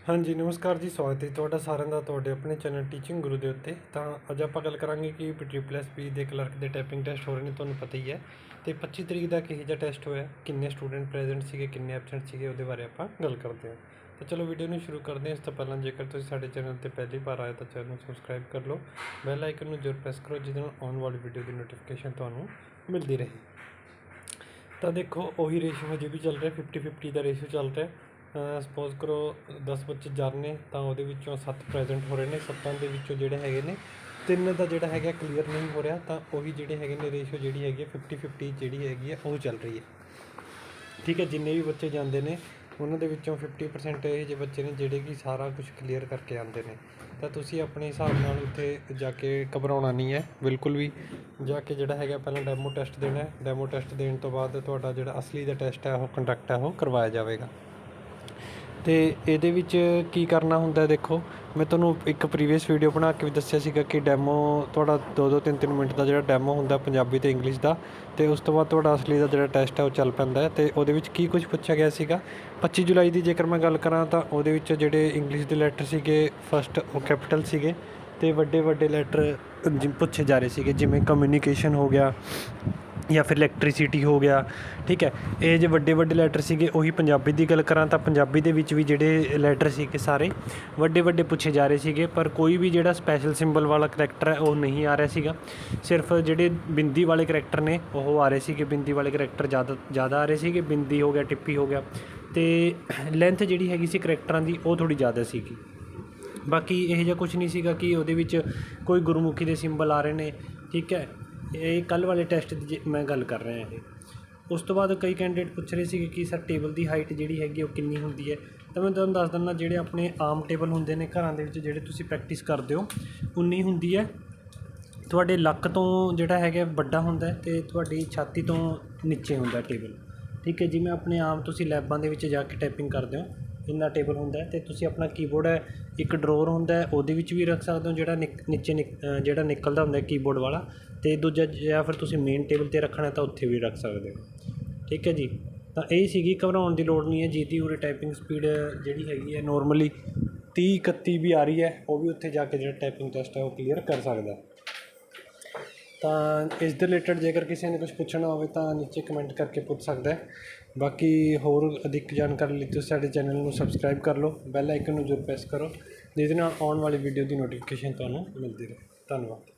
हाँ जी, नमस्कार जी। स्वागत है ਤੁਹਾਡਾ ਸਾਰਿਆਂ ਦਾ ਤੁਹਾਡੇ ਆਪਣੇ ਚੈਨਲ ਟੀਚਿੰਗ ਗੁਰੂ ਦੇ ਉੱਤੇ। ਤਾਂ ਅੱਜ ਆਪਾਂ ਗੱਲ ਕਰਾਂਗੇ ਕਿ PPPLS ਦੇ ਕਲਰਕ ਦੇ ਟਾਈਪਿੰਗ ਟੈਸਟ ਹੋ ਰਹੇ ਨੇ, ਤੁਹਾਨੂੰ ਪਤਾ ਹੀ ਹੈ। ਤੇ 25 ਤਰੀਕ ਦਾ ਕਿਹੋ ਜਿਹਾ ਟੈਸਟ ਹੋਇਆ, ਕਿੰਨੇ ਸਟੂਡੈਂਟ ਪ੍ਰੈਜ਼ੈਂਟ ਸੀਗੇ, ਕਿੰਨੇ ਐਬਸੈਂਟ ਸੀਗੇ, ਉਹਦੇ ਬਾਰੇ ਆਪਾਂ ਗੱਲ ਕਰਦੇ ਹਾਂ। ਤਾਂ ਚਲੋ ਵੀਡੀਓ ਨੂੰ ਸ਼ੁਰੂ ਕਰਦੇ ਹਾਂ। ਇਸ ਤੋਂ ਪਹਿਲਾਂ ਜੇਕਰ ਤੁਸੀਂ ਸਾਡੇ ਚੈਨਲ ਤੇ ਪਹਿਲੀ ਵਾਰ ਆਏ ਤਾਂ ਚੈਨਲ ਨੂੰ ਸਬਸਕ੍ਰਾਈਬ ਕਰ ਲਓ, ਬੈਲ ਆਈਕਨ ਨੂੰ ਜ਼ਰੂਰ ਪ੍ਰੈਸ ਕਰੋ, ਜਿਹਦੇ ਨਾਲ ਆਉਣ ਵਾਲੀ ਵੀਡੀਓ ਦੀ ਨੋਟੀਫਿਕੇਸ਼ਨ ਤੁਹਾਨੂੰ ਮਿਲਦੀ ਰਹੇ। ਤਾਂ ਦੇਖੋ ਉਹੀ ਰੇਸ਼ੋ ਹਜੇ ਵੀ ਚੱਲ ਰਿਹਾ, 50-50 ਦਾ ਰੇਸ਼ੋ ਚੱਲ ਰਿਹਾ। ਸਪੋਜ਼ ਕਰੋ 10 ਬੱਚੇ ਜਰ ਨੇ ਤਾਂ ਉਹਦੇ ਵਿੱਚੋਂ 7 ਪ੍ਰੈਜ਼ੈਂਟ ਹੋ ਰਹੇ ਨੇ, 7 ਦੇ ਵਿੱਚੋਂ ਜਿਹੜੇ ਹੈਗੇ ਨੇ 3 ਦਾ ਜਿਹੜਾ ਹੈਗਾ ਕਲੀਅਰ ਨਹੀਂ ਹੋ ਰਿਹਾ। ਤਾਂ ਉਹੀ ਜਿਹੜੇ ਹੈਗੇ ਨੇ ਰੇਸ਼ੋ ਜਿਹੜੀ ਹੈਗੀ ਹੈ 50-50 ਜਿਹੜੀ ਹੈਗੀ ਹੈ ਉਹ ਚੱਲ ਰਹੀ ਹੈ। ਠੀਕ ਹੈ, ਜਿੰਨੇ ਵੀ ਬੱਚੇ ਜਾਂਦੇ ਨੇ ਉਹਨਾਂ ਦੇ ਵਿੱਚੋਂ 50% ਇਹ ਜਿਹੇ ਬੱਚੇ ਨੇ ਜਿਹੜੇ ਕਿ ਸਾਰਾ ਕੁਝ ਕਲੀਅਰ ਕਰਕੇ ਆਉਂਦੇ ਨੇ। ਤਾਂ ਤੁਸੀਂ ਆਪਣੇ ਹਿਸਾਬ ਨਾਲ ਉੱਥੇ ਜਾ ਕੇ ਘਬਰਾਉਣਾ ਨਹੀਂ ਹੈ ਬਿਲਕੁਲ ਵੀ। ਜਾ ਕੇ ਜਿਹੜਾ ਹੈਗਾ ਪਹਿਲਾਂ ਡੈਮੋ ਟੈਸਟ ਦੇਣਾ ਹੈ, ਡੈਮੋ ਟੈਸਟ ਦੇਣ ਤੋਂ ਬਾਅਦ ਤੁਹਾਡਾ ਜਿਹੜਾ ਅਸਲੀ ਦਾ ਟੈਸਟ ਹੈ ਉਹ ਕੰਡਕਟ ਹੈ ਉਹ ਕਰਵਾਇਆ ਜਾਵੇਗਾ। ਅਤੇ ਇਹਦੇ ਵਿੱਚ ਕੀ ਕਰਨਾ ਹੁੰਦਾ, ਦੇਖੋ ਮੈਂ ਤੁਹਾਨੂੰ ਇੱਕ ਪ੍ਰੀਵੀਅਸ ਵੀਡੀਓ ਬਣਾ ਕੇ ਵੀ ਦੱਸਿਆ ਸੀਗਾ ਕਿ ਡੈਮੋ ਤੁਹਾਡਾ 2-2 3-3 ਮਿੰਟ ਦਾ ਜਿਹੜਾ ਡੈਮੋ ਹੁੰਦਾ ਪੰਜਾਬੀ ਅਤੇ ਇੰਗਲਿਸ਼ ਦਾ, ਅਤੇ ਉਸ ਤੋਂ ਬਾਅਦ ਤੁਹਾਡਾ ਅਸਲੀ ਦਾ ਜਿਹੜਾ ਟੈਸਟ ਹੈ ਉਹ ਚੱਲ ਪੈਂਦਾ ਹੈ। ਅਤੇ ਉਹਦੇ ਵਿੱਚ ਕੀ ਕੁਝ ਪੁੱਛਿਆ ਗਿਆ ਸੀਗਾ 25 ਜੁਲਾਈ ਦੀ ਜੇਕਰ ਮੈਂ ਗੱਲ ਕਰਾਂ ਤਾਂ ਉਹਦੇ ਵਿੱਚ ਜਿਹੜੇ ਇੰਗਲਿਸ਼ ਦੇ ਲੈਟਰ ਸੀਗੇ ਫਸਟ ਉਹ ਕੈਪੀਟਲ ਸੀਗੇ, ਅਤੇ ਵੱਡੇ ਵੱਡੇ ਲੈਟਰ ਪੁੱਛੇ ਜਾ ਰਹੇ ਸੀਗੇ, ਜਿਵੇਂ ਕਮਿਊਨੀਕੇਸ਼ਨ ਹੋ ਗਿਆ ਜਾਂ ਫਿਰ ਇਲੈਕਟ੍ਰੀਸਿਟੀ ਹੋ ਗਿਆ। ਠੀਕ ਹੈ, ਇਹ ਜੇ ਵੱਡੇ ਵੱਡੇ ਲੈਟਰ ਸੀਗੇ। ਉਹੀ ਪੰਜਾਬੀ ਦੀ ਗੱਲ ਕਰਾਂ ਤਾਂ ਪੰਜਾਬੀ ਦੇ ਵਿੱਚ ਵੀ ਜਿਹੜੇ ਲੈਟਰ ਸੀਗੇ ਸਾਰੇ ਵੱਡੇ ਵੱਡੇ ਪੁੱਛੇ ਜਾ ਰਹੇ ਸੀਗੇ, ਪਰ ਕੋਈ ਵੀ ਜਿਹੜਾ ਸਪੈਸ਼ਲ ਸਿੰਬਲ ਵਾਲਾ ਕਰੈਕਟਰ ਹੈ ਉਹ ਨਹੀਂ ਆ ਰਿਹਾ ਸੀਗਾ। ਸਿਰਫ ਜਿਹੜੇ ਬਿੰਦੀ ਵਾਲੇ ਕਰੈਕਟਰ ਨੇ ਉਹ ਆ ਰਹੇ ਸੀਗੇ, ਬਿੰਦੀ ਵਾਲੇ ਕਰੈਕਟਰ ਜ਼ਿਆਦਾ ਆ ਰਹੇ ਸੀਗੇ। ਬਿੰਦੀ ਹੋ ਗਿਆ, ਟਿੱਪੀ ਹੋ ਗਿਆ, ਅਤੇ ਲੈਂਥ ਜਿਹੜੀ ਹੈਗੀ ਸੀ ਕਰੈਕਟਰਾਂ ਦੀ ਉਹ ਥੋੜ੍ਹੀ ਜ਼ਿਆਦਾ ਸੀਗੀ। ਬਾਕੀ ਇਹੋ ਜਿਹਾ ਕੁਛ ਨਹੀਂ ਸੀਗਾ ਕਿ ਉਹਦੇ ਵਿੱਚ ਕੋਈ ਗੁਰਮੁਖੀ ਦੇ ਸਿੰਬਲ ਆ ਰਹੇ ਨੇ। ਠੀਕ ਹੈ, ਇਹ ਕੱਲ੍ਹ ਵਾਲੇ ਟੈਸਟ ਦੀ ਮੈਂ ਗੱਲ ਕਰ ਰਿਹਾ ਇਹ। ਉਸ ਤੋਂ ਬਾਅਦ ਕਈ ਕੈਂਡੀਡੇਟ ਪੁੱਛ ਰਹੇ ਸੀਗੇ ਕਿ ਸਰ ਟੇਬਲ ਦੀ ਹਾਈਟ ਜਿਹੜੀ ਹੈਗੀ ਉਹ ਕਿੰਨੀ ਹੁੰਦੀ ਹੈ। ਤਾਂ ਮੈਂ ਤੁਹਾਨੂੰ ਦੱਸ ਦਿੰਦਾ, ਜਿਹੜੇ ਆਪਣੇ ਆਮ ਟੇਬਲ ਹੁੰਦੇ ਨੇ ਘਰਾਂ ਦੇ ਵਿੱਚ ਜਿਹੜੇ ਤੁਸੀਂ ਪ੍ਰੈਕਟਿਸ ਕਰਦੇ ਹੋ ਉਨੀ ਹੁੰਦੀ ਹੈ। ਤੁਹਾਡੇ ਲੱਕ ਤੋਂ ਜਿਹੜਾ ਹੈਗਾ ਵੱਡਾ ਹੁੰਦਾ ਅਤੇ ਤੁਹਾਡੀ ਛਾਤੀ ਤੋਂ ਨੀਚੇ ਹੁੰਦਾ ਟੇਬਲ। ਠੀਕ ਹੈ, ਜਿਵੇਂ ਆਪਣੇ ਆਮ ਤੁਸੀਂ ਲੈਬਾਂ ਦੇ ਵਿੱਚ ਜਾ ਕੇ ਟਾਈਪਿੰਗ ਕਰਦੇ ਹੋ ਇੰਨਾ ਟੇਬਲ ਹੁੰਦਾ। ਅਤੇ ਤੁਸੀਂ ਆਪਣਾ ਕੀਬੋਰਡ ਹੈ ਇੱਕ ਡਰੋਰ ਹੁੰਦਾ ਉਹਦੇ ਵਿੱਚ ਵੀ ਰੱਖ ਸਕਦੇ ਹੋ, ਜਿਹੜਾ ਨੀਚੇ ਜਿਹੜਾ ਨਿਕਲਦਾ ਹੁੰਦਾ ਕੀਬੋਰਡ ਵਾਲਾ, ਅਤੇ ਦੂਜਾ ਜਾਂ ਫਿਰ ਤੁਸੀਂ ਮੇਨ ਟੇਬਲ 'ਤੇ ਰੱਖਣਾ ਤਾਂ ਉੱਥੇ ਵੀ ਰੱਖ ਸਕਦੇ ਹੋ। ਠੀਕ ਹੈ ਜੀ, ਤਾਂ ਇਹ ਸੀਗੀ, ਘਬਰਾਉਣ ਦੀ ਲੋੜ ਨਹੀਂ ਹੈ। ਜਿਹਦੀ ਉਰੇ ਟਾਈਪਿੰਗ ਸਪੀਡ ਜਿਹੜੀ ਹੈਗੀ ਹੈ ਨੋਰਮਲੀ 30-31 ਵੀ ਆ ਰਹੀ ਹੈ, ਉਹ ਵੀ ਉੱਥੇ ਜਾ ਕੇ ਜਿਹੜਾ ਟਾਈਪਿੰਗ ਟੈਸਟ ਹੈ ਉਹ ਕਲੀਅਰ ਕਰ ਸਕਦਾ। ਤਾਂ ਇਸ ਦੇ ਰਿਲੇਟਡ ਜੇਕਰ ਕਿਸੇ ਨੇ ਕੁਛ ਪੁੱਛਣਾ ਹੋਵੇ ਤਾਂ ਨੀਚੇ ਕਮੈਂਟ ਕਰਕੇ ਪੁੱਛ ਸਕਦਾ ਹੈ। ਬਾਕੀ ਹੋਰ ਅਧਿਕ ਜਾਣਕਾਰੀ ਲਈ ਤੁਸੀਂ ਸਾਡੇ ਚੈਨਲ ਨੂੰ ਸਬਸਕ੍ਰਾਈਬ ਕਰ ਲਓ, ਬੈਲ ਆਈਕਨ ਨੂੰ ਜ਼ਰੂਰ ਪ੍ਰੈਸ ਕਰੋ, ਜਿਹਦੇ ਨਾਲ ਆਉਣ ਵਾਲੀ ਵੀਡੀਓ ਦੀ ਨੋਟੀਫਿਕੇਸ਼ਨ ਤੁਹਾਨੂੰ ਮਿਲਦੀ ਰਹੇ। ਧੰਨਵਾਦ।